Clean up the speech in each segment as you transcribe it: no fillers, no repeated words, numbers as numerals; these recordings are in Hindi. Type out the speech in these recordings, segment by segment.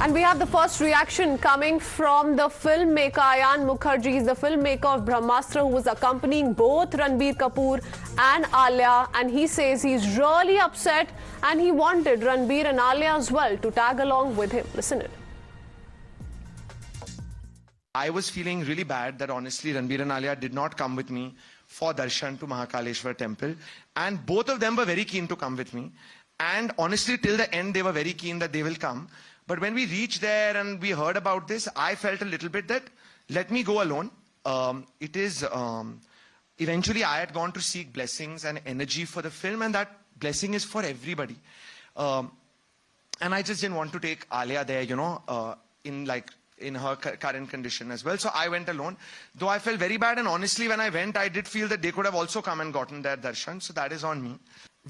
And we have the first reaction coming from the filmmaker Ayan Mukherjee. He's the filmmaker of Brahmastra, who was accompanying both Ranbir Kapoor and Alia. And he says he's really upset and he wanted Ranbir and Alia as well to tag along with him. Listen it. I was feeling really bad that honestly Ranbir and Alia did not come with me for darshan to Mahakaleshwar temple, and both of them were very keen to come with me, and honestly till the end they were very keen that they will come. But when we reached there and we heard about this, I felt a little bit that let me go alone. Eventually I had gone to seek blessings and energy for the film, and that blessing is for everybody. And I just didn't want to take Alia there, in her current condition as well. So I went alone, though I felt very bad, and honestly when I went, I did feel that they could have also come and gotten their darshan, so that is on me.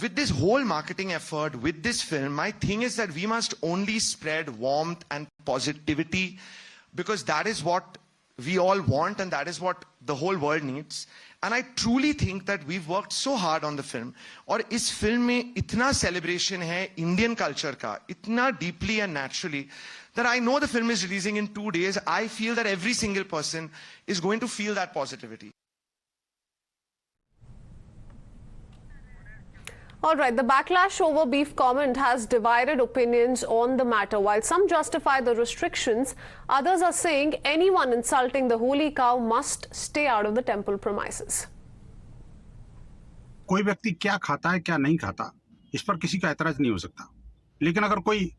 With this whole marketing effort, with this film, my thing is that we must only spread warmth and positivity, because that is what we all want and that is what the whole world needs. And I truly think that we've worked so hard on the film, और इस film में इतना celebration है Indian culture का, इतना deeply and naturally, that I know the film is releasing in 2 days. I feel that every single person is going to feel that positivity. All right, the backlash over beef comment has divided opinions on the matter. While some justify the restrictions, others are saying anyone insulting the holy cow must stay out of the temple premises. कोई व्यक्ति क्या खाता है क्या नहीं खाता, इस पर किसी का ऐतराज नहीं हो सकता, लेकिन अगर कोई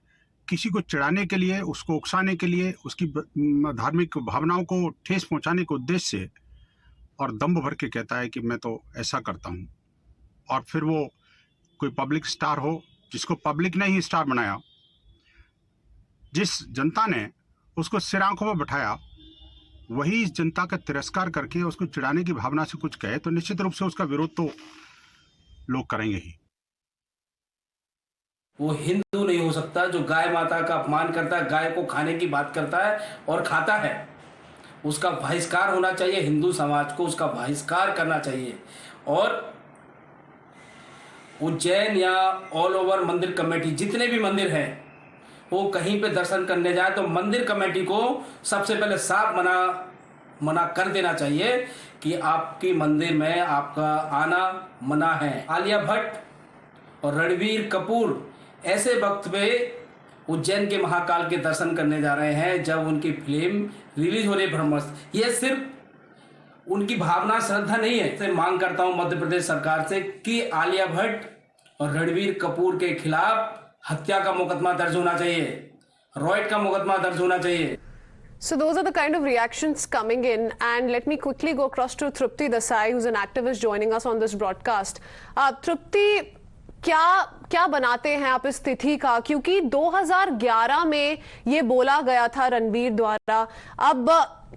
किसी को चिढ़ाने के लिए, उसको उकसाने के लिए, उसकी धार्मिक भावनाओं को ठेस पहुंचाने के उद्देश्य से और दम्भ भर के कहता है कि मैं तो ऐसा करता हूं, और फिर वो कोई पब्लिक स्टार हो, जिसको पब्लिक ने ही स्टार बनाया, जिस जनता ने उसको सिर आंखों पर बैठाया, वही इस जनता का तिरस्कार करके उसको चिढ़ाने की भावना से कुछ कहे, तो निश्चित रूप से उसका विरोध तो लोग करेंगे ही। वो हिंदू नहीं हो सकता जो गाय माता का अपमान करता है, गाय को खाने की बात करता है और खाता है। उसका बहिष्कार होना चाहिए, हिंदू समाज को उसका बहिष्कार करना चाहिए। और उज्जैन या ऑल ओवर मंदिर कमेटी, जितने भी मंदिर हैं, वो कहीं पे दर्शन करने जाए तो मंदिर कमेटी को सबसे पहले साफ मना कर देना चाहिए कि आपकी मंदिर में आपका आना मना है। आलिया भट्ट और रणबीर कपूर ऐसे वक्त पे उज्जैन के महाकाल के दर्शन करने जा रहे हैं जब उनकी फिल्म रिलीज हो रही है ब्रह्मास्त्र। ये सिर्फ उनकी भावना श्रद्धा नहीं है। मैं मांग करता हूं मध्य प्रदेश सरकार से कि आलिया भट्ट और रणबीर कपूर के खिलाफ हत्या का मुकदमा दर्ज होना चाहिए, रॉयट का मुकदमा दर्ज होना चाहिए। So those are the kind of reactions coming in, and let me quickly go across to Trupti Desai, who's an activist joining us on this broadcast. Trupti, क्या बनाते हैं आप इस तिथि का, क्योंकि 2011 में ये बोला गया था रणबीर द्वारा, अब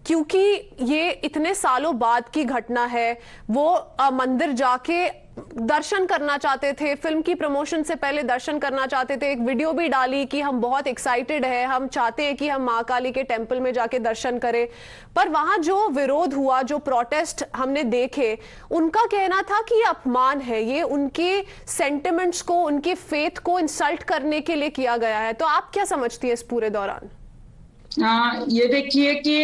क्योंकि ये इतने सालों बाद की घटना है, वो मंदिर जाके दर्शन करना चाहते थे, फिल्म की प्रमोशन से पहले दर्शन करना चाहते थे, एक वीडियो भी डाली कि हम बहुत एक्साइटेड है, हम चाहते हैं कि हम महाकाली के टेंपल में जाके दर्शन करें। पर वहां जो विरोध हुआ, जो प्रोटेस्ट हमने देखे, उनका कहना था कि ये अपमान है, ये उनके सेंटिमेंट्स को, उनके फेथ को इंसल्ट करने के लिए किया गया है। तो आप क्या समझती है इस पूरे दौरान? ये देखिए कि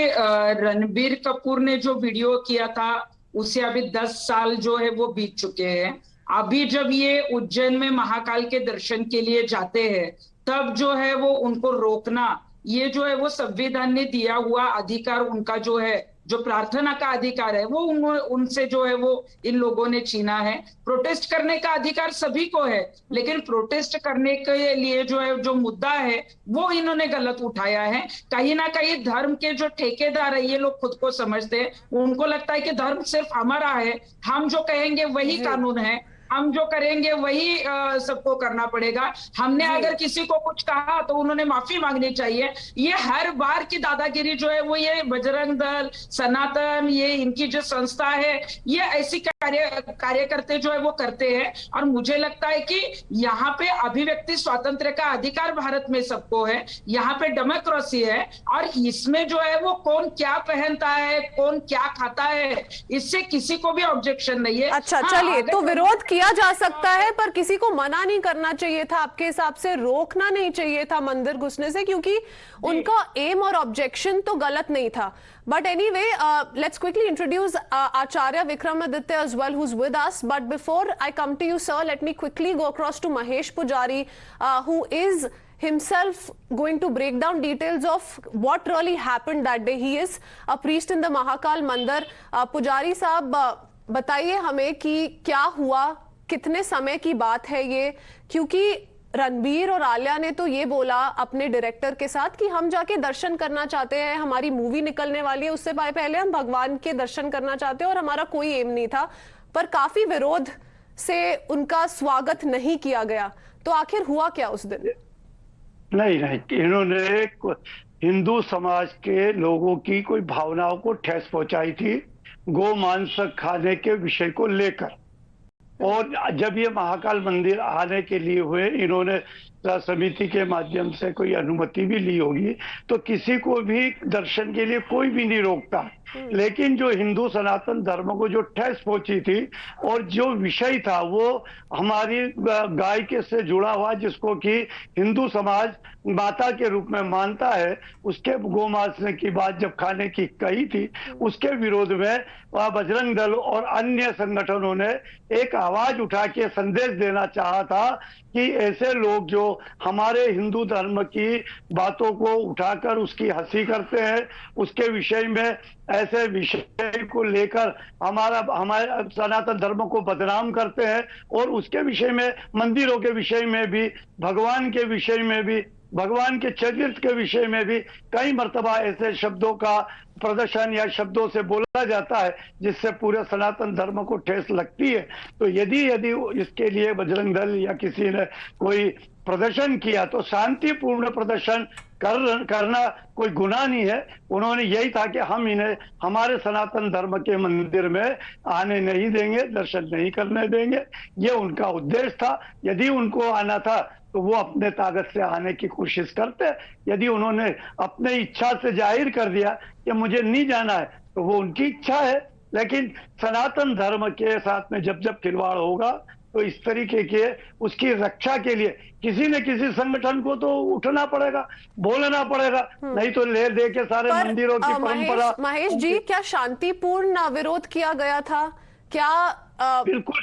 रणबीर कपूर ने जो वीडियो किया था उसे अभी 10 साल जो है वो बीत चुके हैं। अभी जब ये उज्जैन में महाकाल के दर्शन के लिए जाते हैं, तब जो है वो उनको रोकना, ये जो है वो संविधान ने दिया हुआ अधिकार, उनका जो है, जो प्रार्थना का अधिकार है, वो उनसे जो है वो इन लोगों ने छीना है। प्रोटेस्ट करने का अधिकार सभी को है, लेकिन प्रोटेस्ट करने के लिए जो है, जो मुद्दा है, वो इन्होंने गलत उठाया है। कहीं ना कहीं धर्म के जो ठेकेदार है, ये लोग खुद को समझते हैं, उनको लगता है कि धर्म सिर्फ हमारा है, हम जो कहेंगे वही कानून है, हम जो करेंगे वही सबको करना पड़ेगा। हमने अगर किसी को कुछ कहा तो उन्होंने माफी मांगनी चाहिए। ये हर बार की दादागिरी जो है वो ये बजरंग दल, सनातन, ये इनकी जो संस्था है, ये ऐसी कार्यकर्ते जो है वो करते हैं। और मुझे लगता है कि यहाँ पे अभिव्यक्ति स्वातंत्र्य का अधिकार भारत में सबको है, यहाँ पे डेमोक्रेसी है, और इसमें जो है वो कौन क्या पहनता है, कौन क्या खाता है, इससे किसी को भी ऑब्जेक्शन नहीं है। अच्छा, चलिए, तो विरोध किया किया जा सकता है, पर किसी को मना नहीं करना चाहिए था आपके हिसाब से, रोकना नहीं चाहिए था मंदिर घुसने से, क्योंकि उनका एम और ऑब्जेक्शन तो गलत नहीं था. But anyway, let's quickly introduce Acharya Vikramaditya as well, who's with us. But before I come to you, sir, let me quickly go across to Mahesh Pujari, who is himself going to break down details of what really happened that day. He is a priest in the Mahakal Mandir. Pujari साहब बताइए हमें कि क्या हुआ, कितने समय की बात है ये, क्योंकि रणबीर और आलिया ने तो ये बोला अपने डायरेक्टर के साथ कि हम जाके दर्शन करना चाहते हैं, हमारी मूवी निकलने वाली है, उससे पहले हम भगवान के दर्शन करना चाहते हैं और हमारा कोई एम नहीं था, पर काफी विरोध से उनका स्वागत नहीं किया गया. तो आखिर हुआ क्या उस दिन? नहीं, इन्होंने हिंदू समाज के लोगों की कोई भावनाओं को ठेस पहुंचाई थी गौ मांस खाने के विषय को लेकर. और जब ये महाकाल मंदिर आने के लिए हुए, इन्होंने समिति के माध्यम से कोई अनुमति भी ली होगी, तो किसी को भी दर्शन के लिए कोई भी नहीं रोकता. लेकिन जो हिंदू सनातन धर्म को जो ठेस पहुंची थी और जो विषय था वो हमारी गाय के से जुड़ा हुआ, जिसको कि हिंदू समाज माता के रूप में मानता है, उसके गोमांस की बात जब खाने की कही थी, उसके विरोध में बजरंग दल और अन्य संगठनों ने एक आवाज उठा के संदेश देना चाहा था कि ऐसे लोग जो हमारे हिंदू धर्म की बातों को उठाकर उसकी हंसी करते हैं, उसके विषय में ऐसे विषय को लेकर हमारे सनातन धर्म को बदनाम करते हैं, और उसके विषय में, मंदिरों के विषय में भी, भगवान के विषय में भी, भगवान के चरित्र के विषय में भी कई मर्तबा ऐसे शब्दों का प्रदर्शन या शब्दों से बोला जाता है जिससे पूरे सनातन धर्म को ठेस लगती है. तो यदि इसके लिए बजरंग दल या किसी ने कोई प्रदर्शन किया तो शांतिपूर्ण प्रदर्शन करना कोई गुनाह नहीं है. उन्होंने यही था कि हम इन्हें हमारे सनातन धर्म के मंदिर में आने नहीं देंगे, दर्शन नहीं करने देंगे, ये उनका उद्देश्य था. यदि उनको आना था तो वो अपने ताकत से आने की कोशिश करते. यदि उन्होंने अपने इच्छा से जाहिर कर दिया कि मुझे नहीं जाना है तो वो उनकी इच्छा है. लेकिन सनातन धर्म के साथ में जब जब खिलवाड़ होगा तो इस तरीके के उसकी रक्षा के लिए किसी न किसी संगठन को तो उठना पड़ेगा, बोलना पड़ेगा, नहीं तो ले दे के सारे मंदिरों की परंपरा. महेश जी, क्या शांतिपूर्ण विरोध किया गया था? क्या बिल्कुल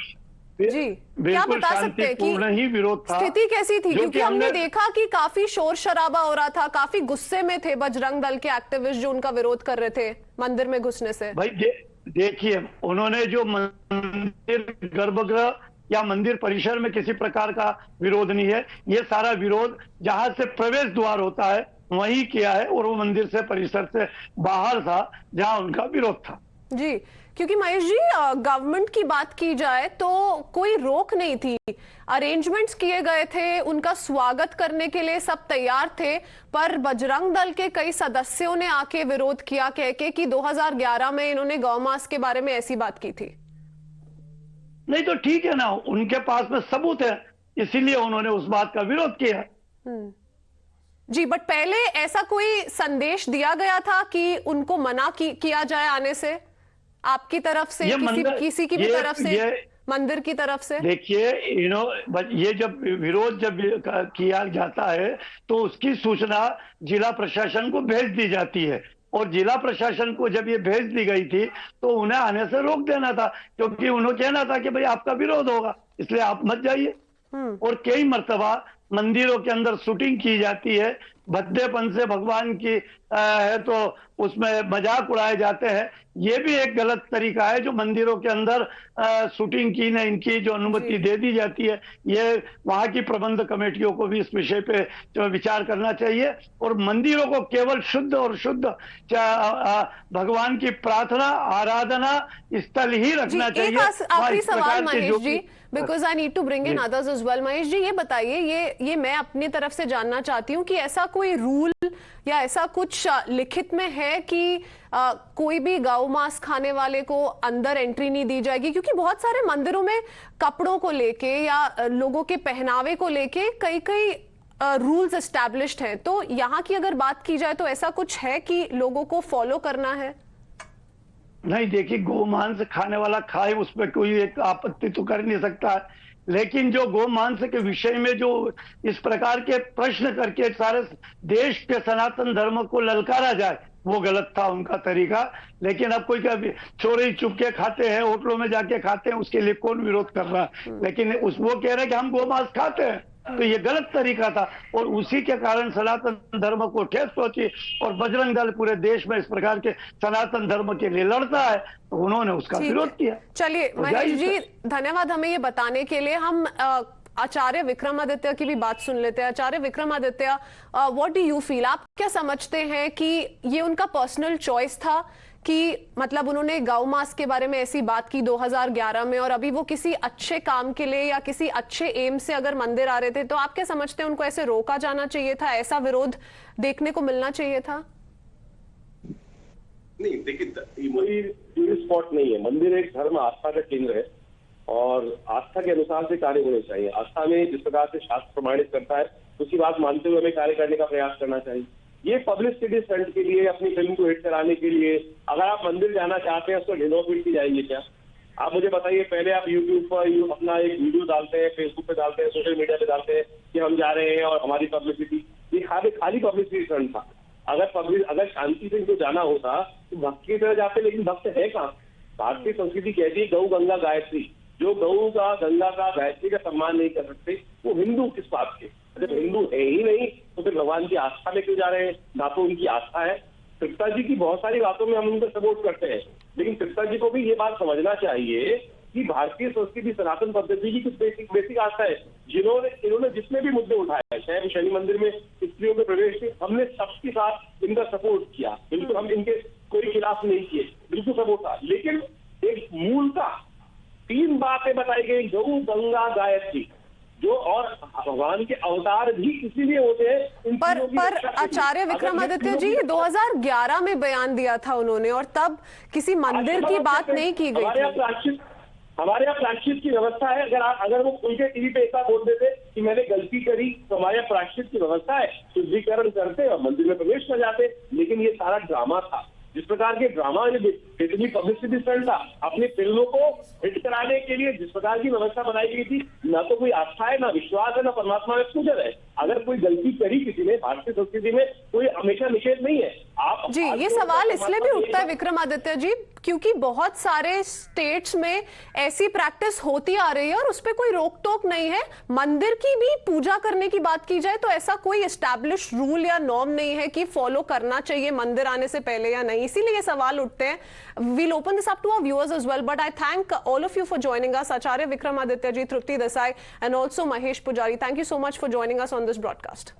जी, क्या बता सकते हैं कि ही विरोध था? स्थिति कैसी थी? क्योंकि हमने देखा कि काफी शोर शराबा हो रहा था, काफी गुस्से में थे बजरंग दल के एक्टिविस्ट जो उनका विरोध कर रहे थे मंदिर में घुसने से. भाई देखिए, उन्होंने जो मंदिर गर्भगृह या मंदिर परिसर में किसी प्रकार का विरोध नहीं है. ये सारा विरोध जहां से प्रवेश द्वार होता है वहीं किया है, और वो मंदिर से परिसर से बाहर था जहां उनका विरोध था. जी, क्योंकि महेश जी गवर्नमेंट की बात की जाए तो कोई रोक नहीं थी, अरेंजमेंट्स किए गए थे, उनका स्वागत करने के लिए सब तैयार थे, पर बजरंग दल के कई सदस्यों ने आके विरोध किया, कह के कि 2011 में इन्होंने गौमांस के बारे में ऐसी बात की थी. नहीं तो ठीक है ना, उनके पास में सबूत है, इसीलिए उन्होंने उस बात का विरोध किया. जी, बट पहले ऐसा कोई संदेश दिया गया था कि उनको मना किया जाए आने से, आपकी तरफ से, किसी की भी तरफ से, मंदिर की तरफ से? देखिए, ये जब विरोध जब किया जाता है तो उसकी सूचना जिला प्रशासन को भेज दी जाती है, और जिला प्रशासन को जब ये भेज दी गई थी तो उन्हें आने से रोक देना था, क्योंकि उन्होंने कहना था कि भाई आपका विरोध होगा इसलिए आप मत जाइए. और कई मर्तबा मंदिरों के अंदर शूटिंग की जाती है, भद्देपन से भगवान की है तो उसमें मजाक उड़ाए जाते हैं. ये भी एक गलत तरीका है जो मंदिरों के अंदर शूटिंग की ने इनकी जो अनुमति दे दी जाती है. ये वहां की प्रबंध कमेटियों को भी इस विषय पे जो विचार करना चाहिए, और मंदिरों को केवल शुद्ध और शुद्ध भगवान की प्रार्थना आराधना स्थल ही रखना चाहिए. आखिरी सवाल Mahesh ji, because I need to bring in others as well. Mahesh ji, ये बताइए, ये मैं अपनी तरफ से जानना चाहती हूँ कि ऐसा कोई रूल या ऐसा कुछ लिखित में है कि कोई भी गौ मांस खाने वाले को अंदर एंट्री नहीं दी जाएगी? क्योंकि बहुत सारे मंदिरों में कपड़ों को लेके या लोगों के पहनावे को लेके कई रूल्स एस्टैब्लिश्ड हैं, तो यहाँ की अगर बात की जाए तो ऐसा कुछ है कि लोगों को फॉलो करना है? नहीं, देखिए, गोमांस खाने वाला खाए, उसमें कोई एक आपत्ति तो कर नहीं सकता है, लेकिन जो गोमांस के विषय में जो इस प्रकार के प्रश्न करके सारे देश के सनातन धर्म को ललकारा जाए, वो गलत था उनका तरीका। लेकिन अब कोई क्या चोरी चुपके खाते हैं, होटलों में जाके खाते हैं, उसके लिए कौन विरोध कर रहा है? लेकिन वो कह रहे हैं कि हम गोमांस खाते हैं, तो ये गलत तरीका था, और उसी के कारण सनातन धर्म को ठेस पहुंची। और बजरंग दल पूरे देश में इस प्रकार के सनातन धर्म के लिए लड़ता है, तो उन्होंने उसका विरोध किया। चलिए महेश जी, धन्यवाद हमें ये बताने के लिए। हम आचार्य विक्रमादित्य की भी बात सुन लेते हैं। Acharya Vikramaditya, what do you feel, आप क्या समझते हैं कि ये उनका पर्सनल चॉइस था कि मतलब उन्होंने गौ मास के बारे में ऐसी बात की 2011 में, और अभी वो किसी अच्छे काम के लिए या किसी अच्छे एम से अगर मंदिर आ रहे थे, तो आप क्या समझते हैं उनको ऐसे रोका जाना चाहिए था, ऐसा विरोध देखने को मिलना चाहिए था? नहीं, देखिए, कोई टूरिस्ट स्पॉट नहीं है, मंदिर एक धर्म आस्था का केंद्र है और आस्था के अनुसार से कार्य होने चाहिए। आस्था में जिस प्रकार से शास्त्र प्रमाणित करता है, उसी बात मानते हुए हमें कार्य करने का प्रयास करना चाहिए। ये पब्लिसिटी स्टंट के लिए, अपनी फिल्म को हिट कराने के लिए, अगर आप मंदिर जाना चाहते हैं, उसको ढिलो पीट की जाएंगे क्या? आप मुझे बताइए, पहले आप यूट्यूब पर अपना एक वीडियो डालते हैं, फेसबुक पे डालते हैं, सोशल मीडिया पे डालते हैं कि हम जा रहे हैं और हमारी पब्लिसिटी, ये खाली पब्लिसिटी स्टंट था। अगर शांति से इनको जाना होता तो भक्त की तरह जाते, लेकिन भक्त है कहाँ? भारतीय संस्कृति कहती है गौ गंगा गायत्री। जो गौ का, गंगा का, गायत्री का सम्मान नहीं कर सकते, वो हिंदू किस बात के? जब हिंदू है ही नहीं तो फिर भगवान की आस्था में क्यों जा रहे हैं? ना तो उनकी आस्था है। तृप्ता जी की बहुत सारी बातों में हम उनको सपोर्ट करते हैं, लेकिन तृप्ता जी को भी ये बात समझना चाहिए कि भारतीय संस्कृति, सनातन पद्धति की कुछ बेसिक आस्था है। इन्होंने जितने भी मुद्दे उठाए, चाहे शनि मंदिर में स्त्रियों के प्रवेश थे, हमने सबके साथ इनका सपोर्ट किया। बिल्कुल हम इनके कोई खिलाफ नहीं किए, बिल्कुल सपोर्ट था। लेकिन एक मूलता 3 बातें बताई गई, गौ गंगा गायत्री, जो और भगवान के अवतार भी इसीलिए होते हैं। पर आचार्य विक्रमादित्य जी 2011 में बयान दिया था उन्होंने, और तब किसी मंदिर की बात नहीं की गई। हमारे यहाँ प्रायश्चित की व्यवस्था है। अगर वो खुल के टीवी पे ऐसा बोल देते कि मैंने गलती करी, तो हमारे यहाँ प्रायश्चित की व्यवस्था है, शुद्धिकरण करते और मंदिर में प्रवेश कर जाते। लेकिन ये सारा ड्रामा था। जिस प्रकार के ड्रामा, इतनी पब्लिसिटी स्टंट था, अपनी फिल्मों को हिट कराने के लिए जिस प्रकार की व्यवस्था बनाई गई थी, ना तो कोई आस्था है, ना विश्वास है, ना परमात्मा में पूजन है। अगर कोई गलती करी किसी ने, भारतीय संस्कृति में कोई हमेशा निषेध नहीं है। आप जी, ये सवाल इसलिए भी उठता है विक्रमादित्य जी, क्योंकि बहुत सारे स्टेट्स में ऐसी प्रैक्टिस होती आ रही है और उस पर कोई रोक टोक नहीं है। मंदिर की भी पूजा करने की बात की जाए तो ऐसा कोई एस्टैब्लिश रूल या नॉर्म नहीं है कि फॉलो करना चाहिए मंदिर आने से पहले या नहीं, इसीलिए ये सवाल उठते हैं। We'll open this up to our viewers as well, but I thank all of you for joining us. Acharya Vikramaditya ji, Trupti Desai, and also Mahesh Pujari. Thank you so much for joining us on this broadcast.